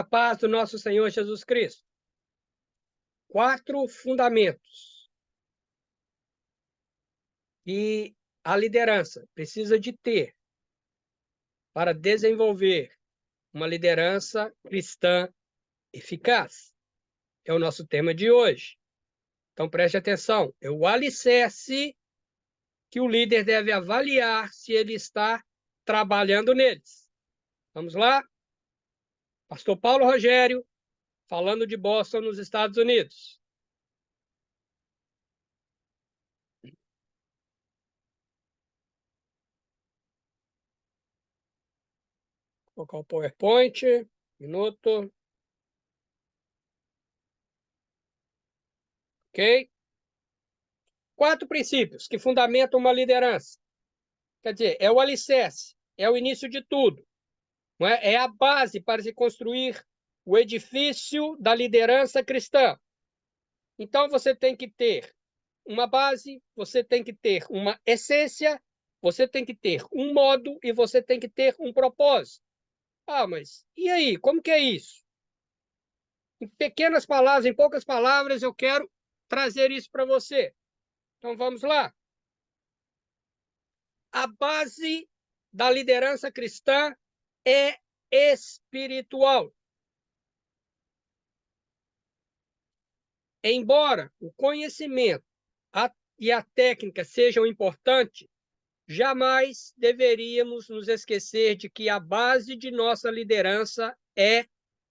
a paz do nosso Senhor Jesus Cristo. 4 fundamentos que a liderança precisa de ter para desenvolver uma liderança cristã eficaz. É o nosso tema de hoje. Então, preste atenção. É o alicerce que o líder deve avaliar se ele está trabalhando neles. Vamos lá? Pastor Paulo Rogério, falando de Boston, nos Estados Unidos. Vou colocar o PowerPoint. Minuto. Ok? 4 princípios que fundamentam uma liderança. Quer dizer, é o alicerce, é o início de tudo. Não é? É a base para se construir o edifício da liderança cristã. Então, você tem que ter uma base, você tem que ter uma essência, você tem que ter um modo e você tem que ter um propósito. Ah, mas e aí? Como que é isso? Em pequenas palavras, em poucas palavras, eu quero trazer isso para você. Então, vamos lá. A base da liderança cristã é espiritual. Embora o conhecimento e a técnica sejam importantes, jamais deveríamos nos esquecer de que a base de nossa liderança é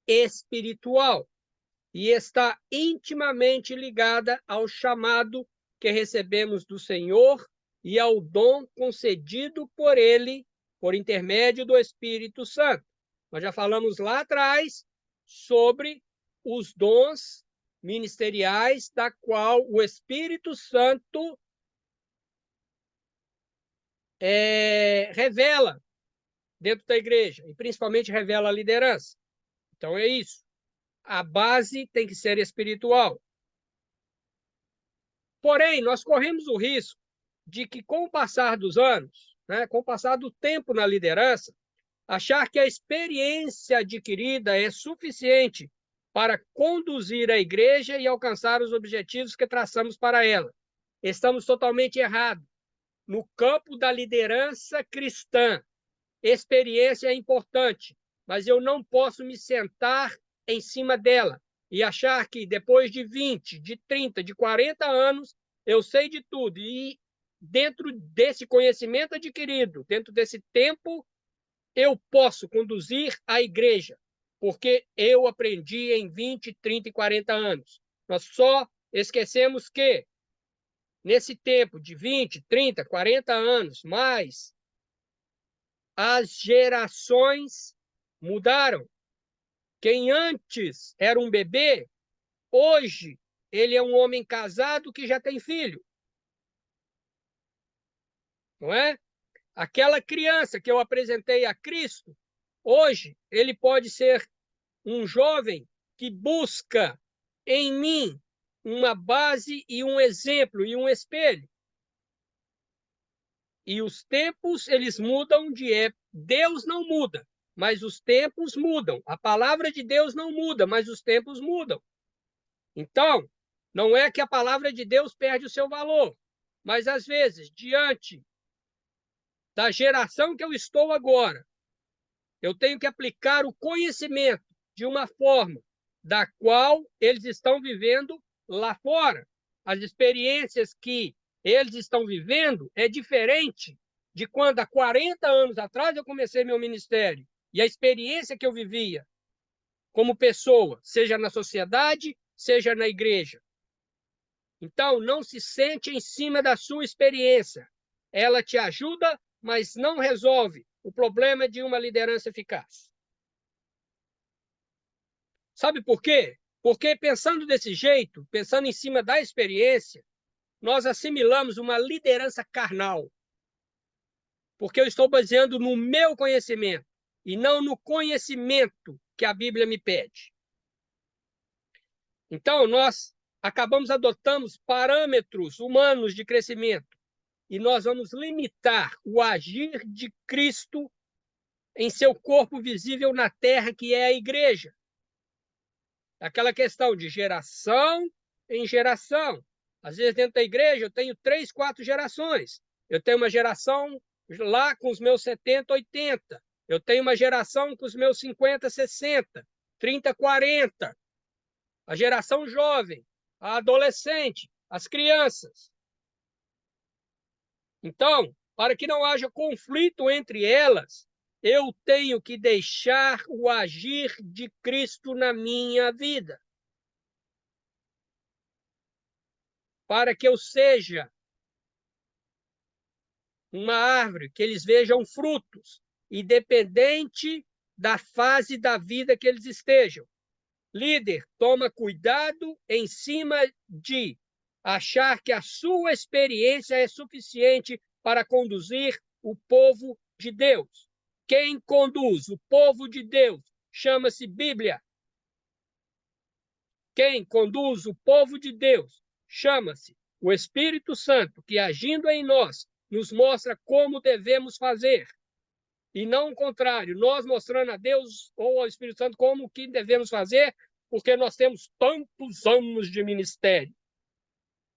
espiritual e está intimamente ligada ao chamado que recebemos do Senhor e ao dom concedido por Ele por intermédio do Espírito Santo. Nós já falamos lá atrás sobre os dons ministeriais da qual o Espírito Santo revela dentro da igreja, e principalmente revela a liderança. Então é isso. A base tem que ser espiritual. Porém, nós corremos o risco de que, com o passar dos anos, com o passar do tempo na liderança, achar que a experiência adquirida é suficiente para conduzir a igreja e alcançar os objetivos que traçamos para ela. Estamos totalmente errados. No campo da liderança cristã, experiência é importante, mas eu não posso me sentar em cima dela e achar que depois de 20, de 30, de 40 anos, eu sei de tudo. E dentro desse conhecimento adquirido, dentro desse tempo, eu posso conduzir a igreja, porque eu aprendi em 20, 30 e 40 anos. Nós só esquecemos que, nesse tempo de 20, 30, 40 anos, mais as gerações mudaram. Quem antes era um bebê, hoje ele é um homem casado que já tem filho. Não é? Aquela criança que eu apresentei a Cristo, hoje ele pode ser um jovem que busca em mim uma base e um exemplo e um espelho. E os tempos, eles mudam de época. Deus não muda, mas os tempos mudam. A palavra de Deus não muda, mas os tempos mudam. Então, não é que a palavra de Deus perde o seu valor, mas às vezes, diante da geração que eu estou agora, eu tenho que aplicar o conhecimento de uma forma da qual eles estão vivendo lá fora. As experiências que eles estão vivendo é diferente de quando, há 40 anos atrás, eu comecei meu ministério. E a experiência que eu vivia como pessoa, seja na sociedade, seja na igreja. Então, não se sente em cima da sua experiência. Ela te ajuda, mas não resolve o problema de uma liderança eficaz. Sabe por quê? Porque pensando desse jeito, pensando em cima da experiência, nós assimilamos uma liderança carnal. Porque eu estou baseando no meu conhecimento e não no conhecimento que a Bíblia me pede. Então, nós adotamos parâmetros humanos de crescimento e nós vamos limitar o agir de Cristo em seu corpo visível na terra, que é a igreja. Aquela questão de geração em geração. Às vezes, dentro da igreja, eu tenho 3, 4 gerações. Eu tenho uma geração lá com os meus 70, 80. Eu tenho uma geração com os meus 50, 60, 30, 40. A geração jovem, a adolescente, as crianças. Então, para que não haja conflito entre elas, eu tenho que deixar o agir de Cristo na minha vida. Para que eu seja uma árvore, que eles vejam frutos, independente da fase da vida que eles estejam. Líder, toma cuidado em cima de achar que a sua experiência é suficiente para conduzir o povo de Deus. Quem conduz o povo de Deus chama-se Bíblia. Quem conduz o povo de Deus chama-se o Espírito Santo, que agindo em nós, nos mostra como devemos fazer. E não o contrário, nós mostrando a Deus ou ao Espírito Santo como que devemos fazer, porque nós temos tantos anos de ministério.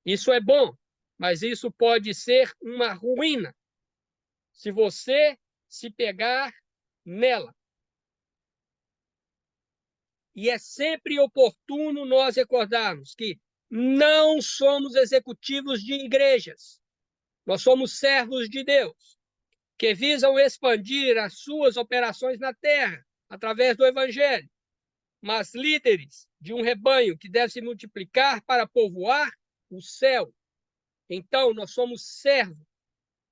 Isso é bom, mas isso pode ser uma ruína se você se pegar nela. E é sempre oportuno nós recordarmos que não somos executivos de igrejas. Nós somos servos de Deus, que visam expandir as suas operações na terra, através do Evangelho, mas líderes de um rebanho que deve se multiplicar para povoar o céu. Então, nós somos servos,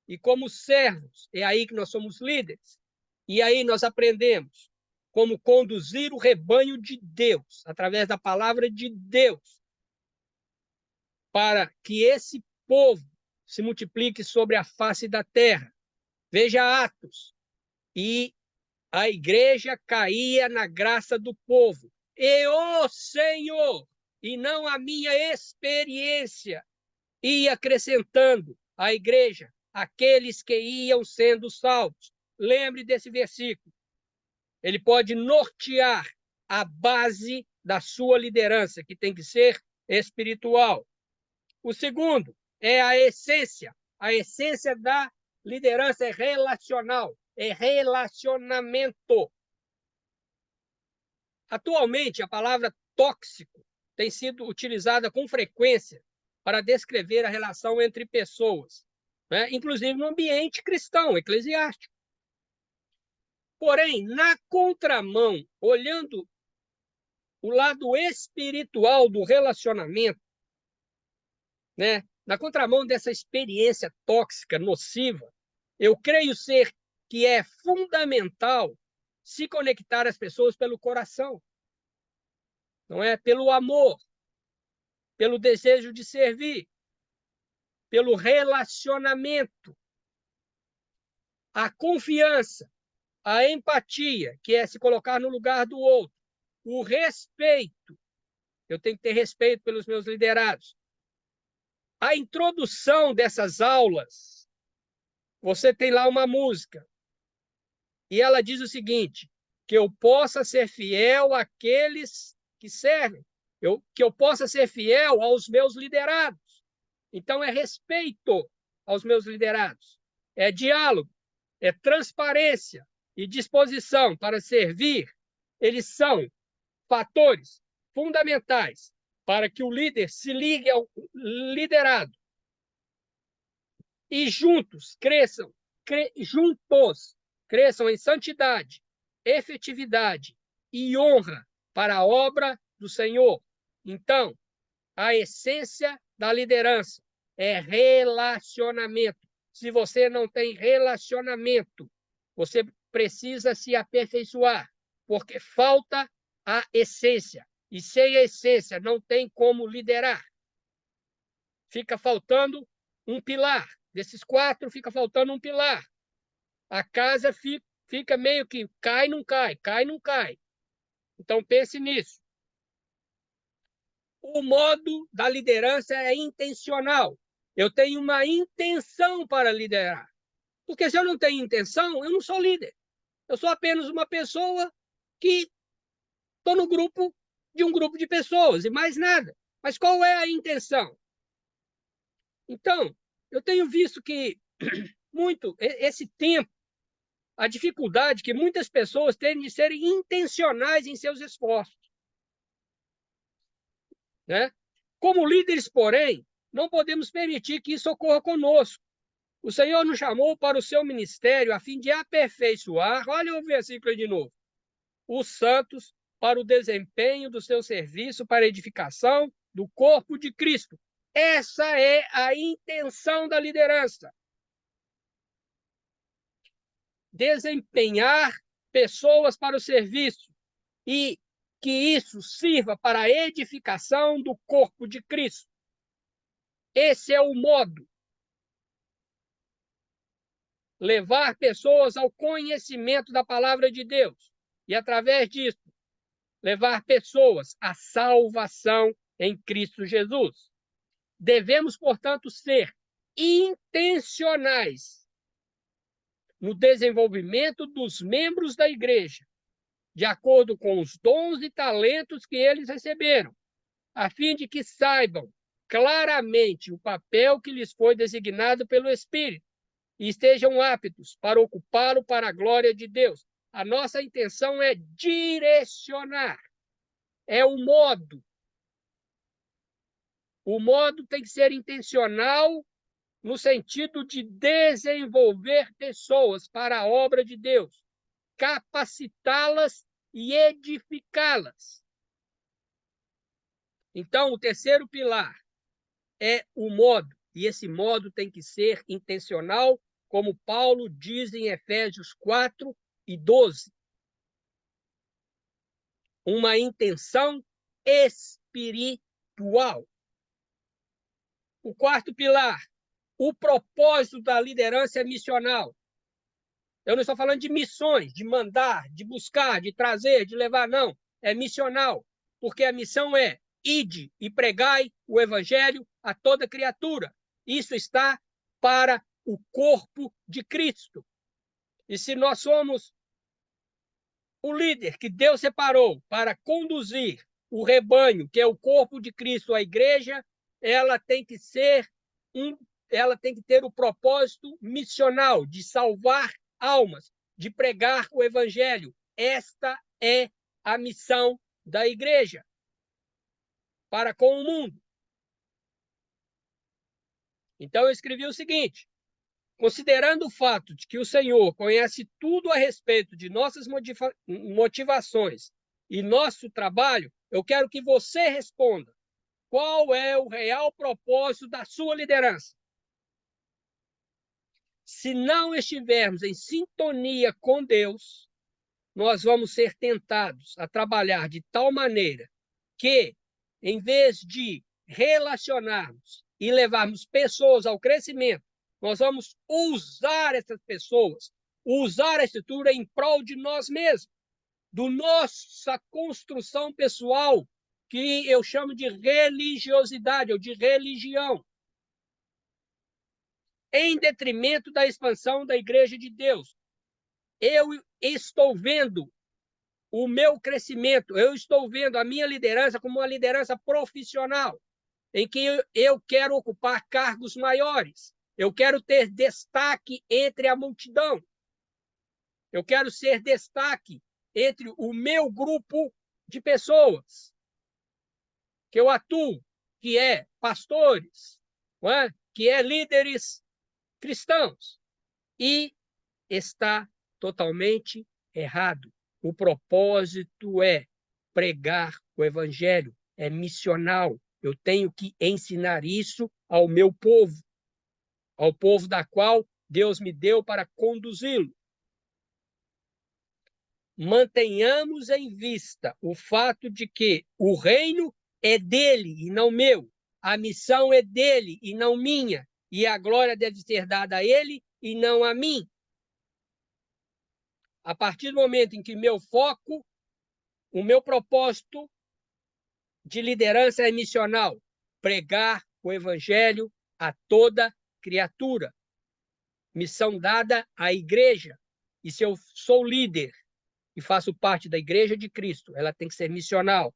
e como servos, é aí que nós somos líderes. E aí nós aprendemos como conduzir o rebanho de Deus, através da palavra de Deus, para que esse povo se multiplique sobre a face da terra. Veja Atos. E a igreja caía na graça do povo. E o Senhor, e não a minha experiência, ia acrescentando à igreja aqueles que iam sendo salvos. Lembre desse versículo. Ele pode nortear a base da sua liderança, que tem que ser espiritual. O segundo é a essência. A essência da liderança é relacional, é relacionamento. Atualmente, a palavra tóxico tem sido utilizada com frequência para descrever a relação entre pessoas, né? Inclusive no ambiente cristão, eclesiástico. Porém, na contramão, olhando o lado espiritual do relacionamento, né? Na contramão dessa experiência tóxica, nociva, eu creio ser que é fundamental se conectar às pessoas pelo coração, não é? Pelo amor, pelo desejo de servir, pelo relacionamento, a confiança, a empatia, que é se colocar no lugar do outro, o respeito. Eu tenho que ter respeito pelos meus liderados. A introdução dessas aulas, você tem lá uma música, e ela diz o seguinte: que eu possa ser fiel àqueles que servem, que eu possa ser fiel aos meus liderados. Então, é respeito aos meus liderados, é diálogo, é transparência e disposição para servir. Eles são fatores fundamentais para que o líder se ligue ao liderado e juntos cresçam em santidade, efetividade e honra para a obra do Senhor. Então, a essência da liderança é relacionamento. Se você não tem relacionamento, você precisa se aperfeiçoar, porque falta a essência. E sem a essência não tem como liderar. Fica faltando um pilar. Desses 4, fica faltando um pilar. A casa fica meio que cai, não cai, cai, não cai. Então, pense nisso. O modo da liderança é intencional. Eu tenho uma intenção para liderar. Porque se eu não tenho intenção, eu não sou líder. Eu sou apenas uma pessoa que estou no grupo de um grupo de pessoas e mais nada. Mas qual é a intenção? Então, eu tenho visto que muito esse tempo, a dificuldade que muitas pessoas têm de serem intencionais em seus esforços, né? Como líderes, porém, não podemos permitir que isso ocorra conosco. O Senhor nos chamou para o seu ministério a fim de aperfeiçoar, olha o versículo de novo, os santos para o desempenho do seu serviço para a edificação do corpo de Cristo. Essa é a intenção da liderança. Desempenhar pessoas para o serviço e que isso sirva para a edificação do corpo de Cristo. Esse é o modo. Levar pessoas ao conhecimento da palavra de Deus e, através disso, levar pessoas à salvação em Cristo Jesus. Devemos, portanto, ser intencionais no desenvolvimento dos membros da igreja, de acordo com os dons e talentos que eles receberam, a fim de que saibam claramente o papel que lhes foi designado pelo Espírito e estejam aptos para ocupá-lo para a glória de Deus. A nossa intenção é direcionar, é o modo. O modo tem que ser intencional no sentido de desenvolver pessoas para a obra de Deus, capacitá-las e edificá-las. Então, o terceiro pilar é o modo, e esse modo tem que ser intencional, como Paulo diz em Efésios 4:12. Uma intenção espiritual. O quarto pilar, o propósito da liderança missional. Eu não estou falando de missões, de mandar, de buscar, de trazer, de levar, não. É missional, porque a missão é ide e pregai o evangelho a toda criatura. Isso está para o corpo de Cristo. E se nós somos o líder que Deus separou para conduzir o rebanho, que é o corpo de Cristo, a igreja, ela tem que ter o propósito missional de salvar almas, de pregar o evangelho. Esta é a missão da igreja para com o mundo. Então eu escrevi o seguinte: considerando o fato de que o Senhor conhece tudo a respeito de nossas motivações e nosso trabalho, eu quero que você responda: qual é o real propósito da sua liderança? Se não estivermos em sintonia com Deus, nós vamos ser tentados a trabalhar de tal maneira que, em vez de relacionarmos e levarmos pessoas ao crescimento, nós vamos usar essas pessoas, usar a estrutura em prol de nós mesmos, do nossa construção pessoal, que eu chamo de religiosidade ou de religião, em detrimento da expansão da Igreja de Deus. Eu estou vendo o meu crescimento, eu estou vendo a minha liderança como uma liderança profissional, em que eu quero ocupar cargos maiores, eu quero ter destaque entre a multidão, eu quero ser destaque entre o meu grupo de pessoas que eu atuo, que é pastores, não é? Que é líderes cristãos, e está totalmente errado. O propósito é pregar o evangelho, é missional. Eu tenho que ensinar isso ao meu povo, ao povo da qual Deus me deu para conduzi-lo. Mantenhamos em vista o fato de que o reino é dele e não meu, a missão é dele e não minha, e a glória deve ser dada a ele e não a mim. A partir do momento em que meu foco, o meu propósito de liderança é missional, pregar o evangelho a toda criatura. Missão dada à igreja. E se eu sou líder e faço parte da igreja de Cristo, ela tem que ser missional.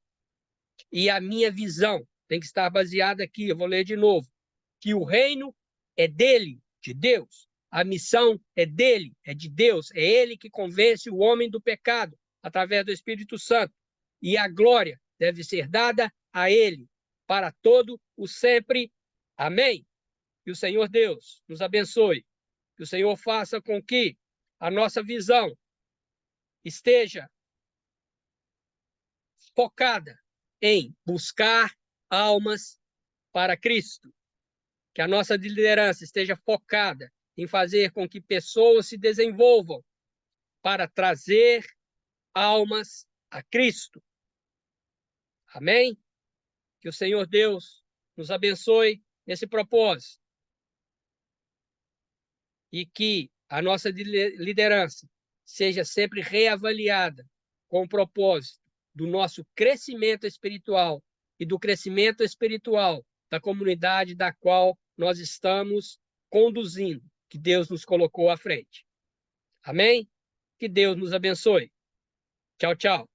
E a minha visão tem que estar baseada aqui, eu vou ler de novo, que o reino é dele, de Deus. A missão é dele, é de Deus. É ele que convence o homem do pecado através do Espírito Santo. E a glória deve ser dada a ele para todo o sempre. Amém. Que o Senhor Deus nos abençoe. Que o Senhor faça com que a nossa visão esteja focada em buscar almas para Cristo. Que a nossa liderança esteja focada em fazer com que pessoas se desenvolvam para trazer almas a Cristo. Amém? Que o Senhor Deus nos abençoe nesse propósito e que a nossa liderança seja sempre reavaliada com o propósito do nosso crescimento espiritual e do crescimento espiritual da comunidade da qual nós estamos conduzindo, que Deus nos colocou à frente. Amém? Que Deus nos abençoe. Tchau, tchau.